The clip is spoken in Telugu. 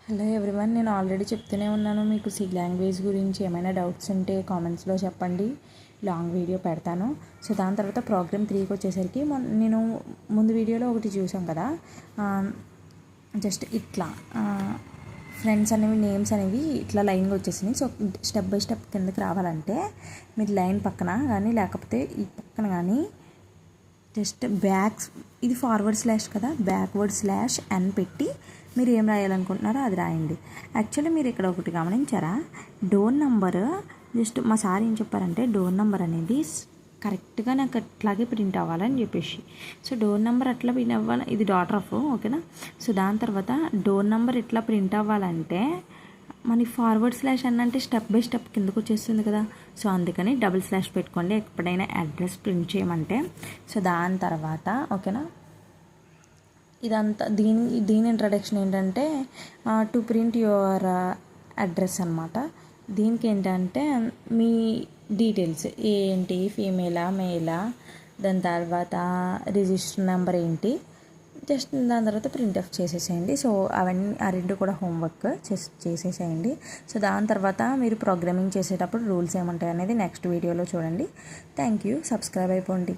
హలో ఎవ్రీవన్, నేను ఆల్రెడీ చెప్తూనే ఉన్నాను. మీకు సి లాంగ్వేజ్ గురించి ఏమైనా డౌట్స్ ఉంటే కామెంట్స్లో చెప్పండి, లాంగ్ వీడియో పెడతాను. సో దాని తర్వాత ప్రోగ్రామ్ 3కి వచ్చేసరికి నేను ముందు వీడియోలో ఒకటి చూసాం కదా, జస్ట్ ఇట్లా ఫ్రెండ్స్ అనేవి నేమ్స్ అనేవి ఇట్లా లైన్గా వచ్చేసినాయి. సో స్టెప్ బై స్టెప్ కిందకి రావాలంటే మీరు లైన్ పక్కన కానీ లేకపోతే ఈ పక్కన కానీ జస్ట్ ఇది ఫార్వర్డ్ స్లాష్ కదా, బ్యాక్వర్డ్ స్లాష్ అని పెట్టి మీరు ఏం రాయాలనుకుంటున్నారో అది రాయండి. యాక్చువల్లీ మీరు ఇక్కడ ఒకటి గమనించారా, డోర్ నెంబర్ జస్ట్ మా సార్ ఏం చెప్పారంటే డోర్ నెంబర్ అనేది కరెక్ట్గా నాకు అట్లాగే ప్రింట్ అవ్వాలని చెప్పేసి, సో డోర్ నెంబర్ అట్లా ప్రింట్ అవ్వాలి. ఇది డాటర్ ఆఫ్, ఓకేనా. సో దాని తర్వాత డోర్ నెంబర్ ఎట్లా ప్రింట్ అవ్వాలంటే మనకి ఫార్వర్డ్ స్లాష్ అంటే స్టెప్ బై స్టెప్ కిందకు వచ్చేస్తుంది కదా, సో అందుకని డబుల్ స్లాష్ పెట్టుకోండి ఎప్పుడైనా అడ్రస్ ప్రింట్ చేయమంటే. సో దాని తర్వాత ఓకేనా, ఇదంతా దీని ఇంట్రడక్షన్ ఏంటంటే టు ప్రింట్ యువర్ అడ్రస్ అనమాట. దీనికి ఏంటంటే మీ డీటెయిల్స్ ఏంటి, ఫీమేలా మేలా, దాని తర్వాత రిజిస్టర్ నెంబర్ ఏంటి, జస్ట్ దాని తర్వాత ప్రింట్ ఆఫ్ చేసేసేయండి. సో అవన్నీ ఆ రెండు కూడా హోంవర్క్ చేసేసేయండి. సో దాని తర్వాత మీరు ప్రోగ్రామింగ్ చేసేటప్పుడు రూల్స్ ఏముంటాయి అనేది నెక్స్ట్ వీడియోలో చూడండి. థ్యాంక్ యూ, సబ్స్క్రైబ్ అయిపోండి.